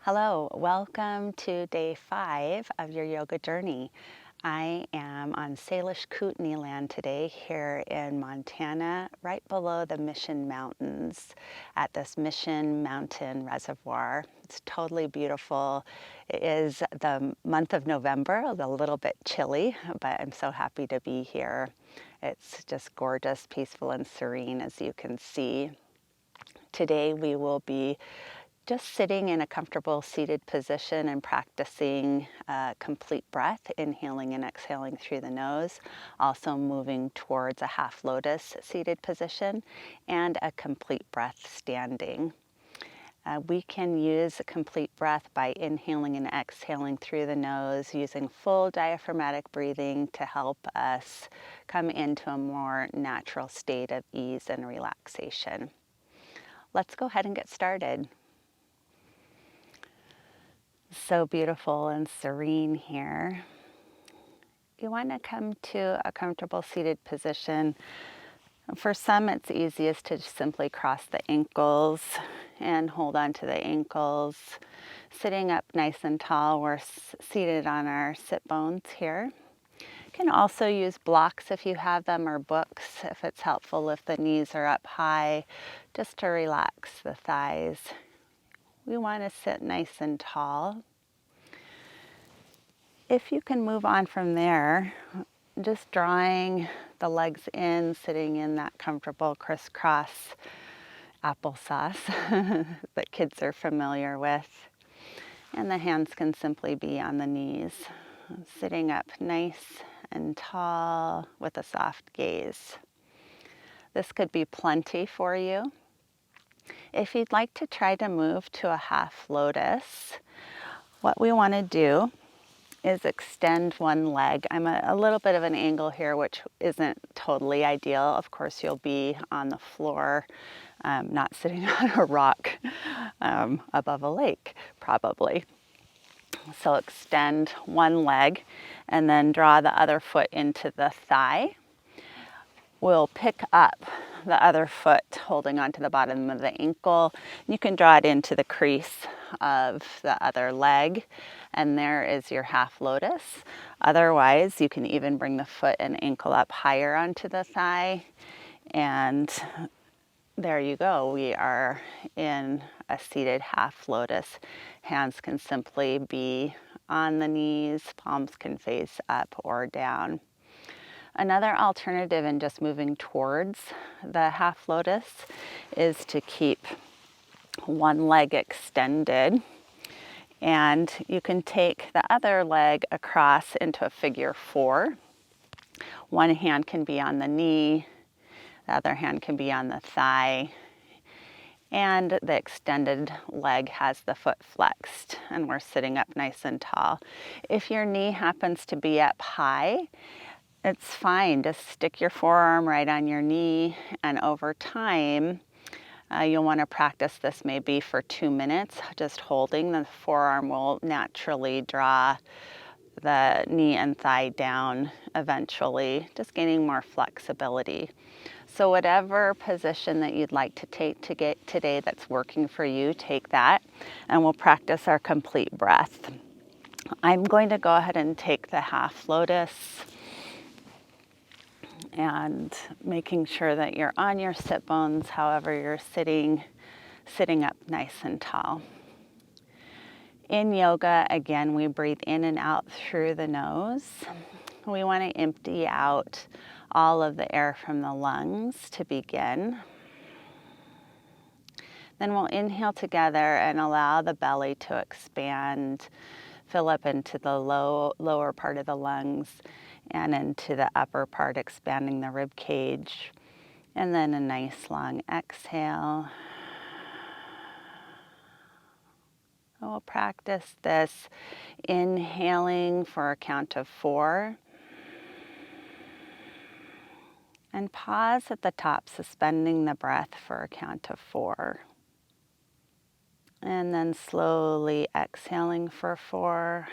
Hello, welcome to day 5 of your yoga journey. I am on Salish Kootenai land today here in Montana, right below the Mission Mountains at this Mission Mountain Reservoir. It's totally beautiful. It is the month of November, a little bit chilly, but I'm so happy to be here. It's just gorgeous, peaceful, and serene, as you can see. Today we will be just sitting in a comfortable seated position and practicing complete breath, inhaling and exhaling through the nose, also moving towards a half lotus seated position and a complete breath standing. We can use a complete breath by inhaling and exhaling through the nose, using full diaphragmatic breathing to help us come into a more natural state of ease and relaxation. Let's go ahead and get started. So beautiful and serene here. You want to come to a comfortable seated position. For some, it's easiest to just simply cross the ankles and hold on to the ankles. Sitting up nice and tall, we're seated on our sit bones here. You can also use blocks if you have them, or books if it's helpful if the knees are up high, just to relax the thighs. We want to sit nice and tall. If you can move on from there, just drawing the legs in, sitting in that comfortable crisscross applesauce that kids are familiar with. And the hands can simply be on the knees, sitting up nice and tall with a soft gaze. This could be plenty for you. If you'd like to try to move to a half lotus, what we want to do is extend one leg. I'm a little bit of an angle here, which isn't totally ideal. Of course, you'll be on the floor, not sitting on a rock above a lake, probably. So extend one leg and then draw the other foot into the thigh. We'll pick up the other foot holding onto the bottom of the ankle. You can draw it into the crease of the other leg, and there is your half lotus. Otherwise, you can even bring the foot and ankle up higher onto the thigh, and there you go. We are in a seated half lotus. Hands can simply be on the knees, palms can face up or down. Another alternative in just moving towards the half lotus is to keep one leg extended, and you can take the other leg across into a figure 4. One hand can be on the knee, the other hand can be on the thigh, and the extended leg has the foot flexed, and we're sitting up nice and tall. If your knee happens to be up high, it's fine. Just stick your forearm right on your knee, and over time, you'll want to practice this maybe for 2 minutes. Just holding the forearm will naturally draw the knee and thigh down eventually, just gaining more flexibility. So whatever position that you'd like to take to get today that's working for you, take that, and we'll practice our complete breath. I'm going to go ahead and take the half lotus, and making sure that you're on your sit bones, however you're sitting up nice and tall. In yoga, again, we breathe in and out through the nose. We want to empty out all of the air from the lungs to begin. Then we'll inhale together and allow the belly to expand, fill up into the lower part of the lungs and into the upper part, expanding the rib cage. And then a nice long exhale. We'll practice this inhaling for a count of 4. And pause at the top, suspending the breath for a count of 4. And then slowly exhaling for 4.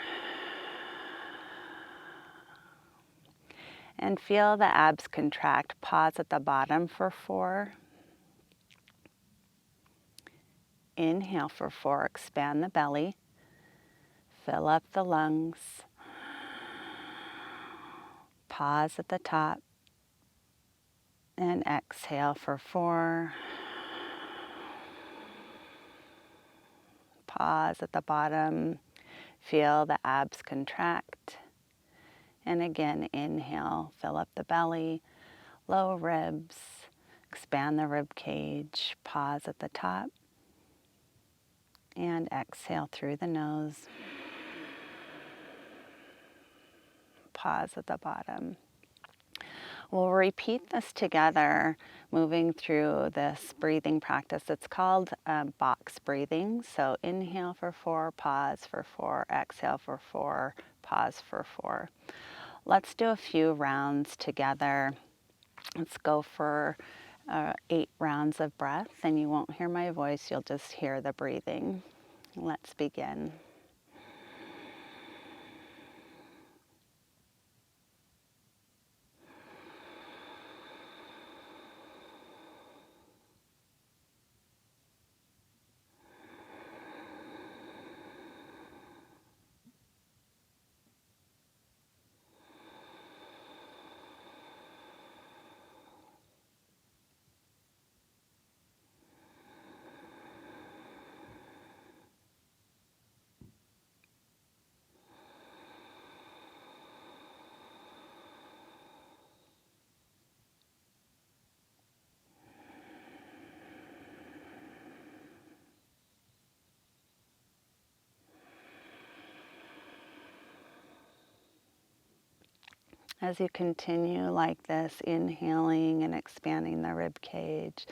And feel the abs contract. Pause at the bottom for 4. Inhale for 4, expand the belly, fill up the lungs. Pause at the top, and exhale for 4. Pause at the bottom, feel the abs contract. And again, inhale, fill up the belly, low ribs, expand the rib cage. Pause at the top, and exhale through the nose. Pause at the bottom. We'll repeat this together, moving through this breathing practice. It's called box breathing. So inhale for 4, pause for 4, exhale for 4, pause for 4. Let's do a few rounds together. Let's go for 8 rounds of breath, and you won't hear my voice, you'll just hear the breathing. Let's begin. As you continue like this, inhaling and expanding the rib cage,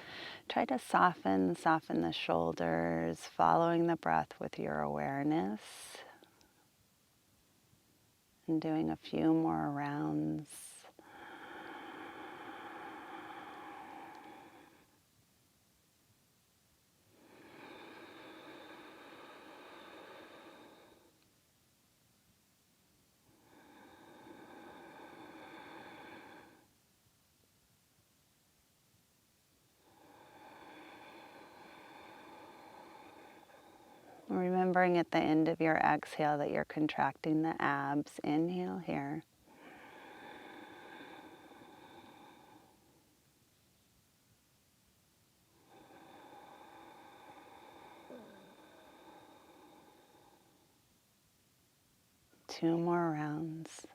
try to soften the shoulders, following the breath with your awareness, and doing a few more rounds. Remembering at the end of your exhale that you're contracting the abs. Inhale here. Two more rounds.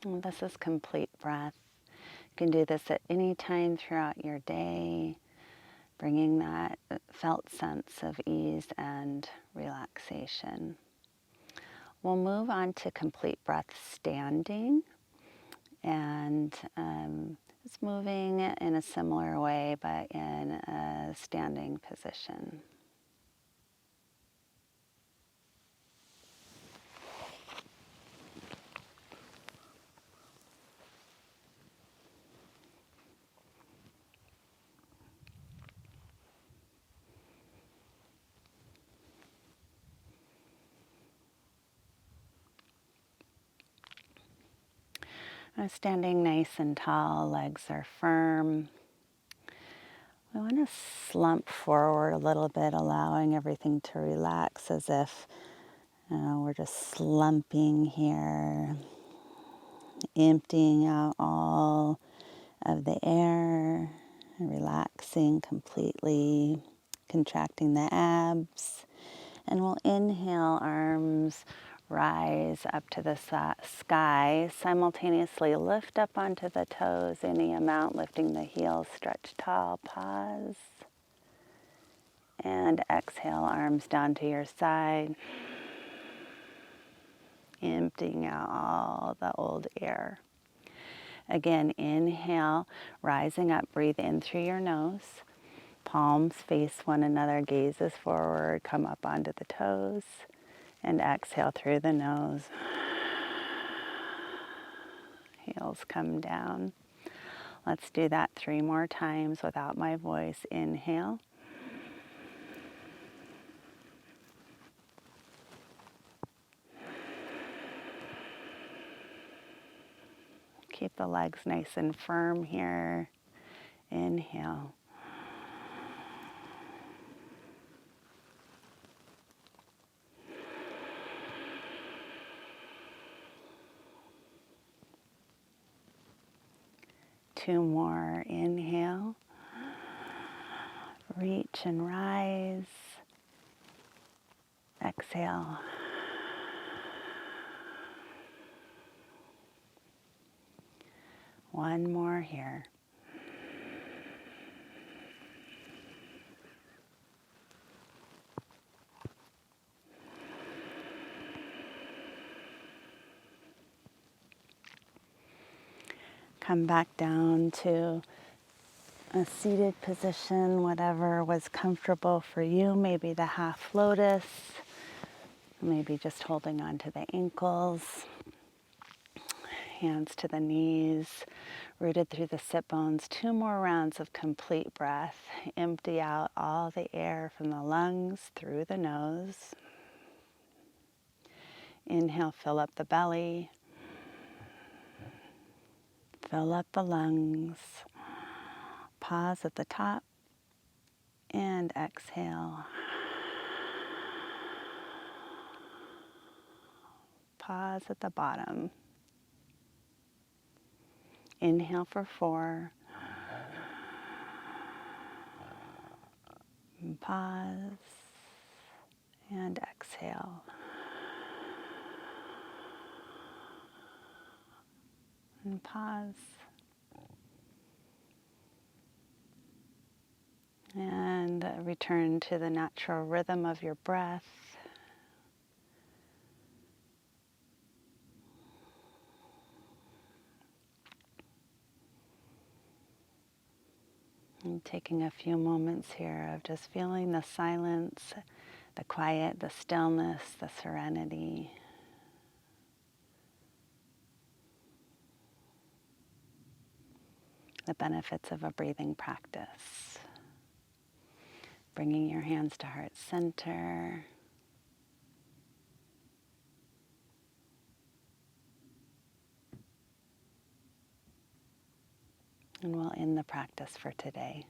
And this is complete breath. You can do this at any time throughout your day, bringing that felt sense of ease and relaxation. We'll move on to complete breath standing, and it's moving in a similar way, but in a standing position. Standing nice and tall, legs are firm. We want to slump forward a little bit, allowing everything to relax as if we're just slumping here, emptying out all of the air, relaxing completely, contracting the abs. And we'll inhale, arms rise up to the sky, simultaneously lift up onto the toes, any amount, lifting the heels, stretch tall, pause. And exhale, arms down to your side, emptying out all the old air. Again, inhale, rising up, breathe in through your nose. Palms face one another, gazes forward, come up onto the toes. And exhale through the nose. Heels come down. Let's do that 3 more times without my voice. Inhale. Keep the legs nice and firm here. Inhale. Two more. Inhale. Reach and rise. Exhale. One more here. Come back down to a seated position, whatever was comfortable for you. Maybe the half lotus, maybe just holding on to the ankles, hands to the knees, rooted through the sit bones. 2 more rounds of complete breath. Empty out all the air from the lungs through the nose. Inhale, fill up the belly. Fill up the lungs. Pause at the top and exhale. Pause at the bottom. Inhale for 4. Pause and exhale. And pause. And return to the natural rhythm of your breath. And taking a few moments here of just feeling the silence, the quiet, the stillness, the serenity. The benefits of a breathing practice. Bringing your hands to heart center. And we'll end the practice for today.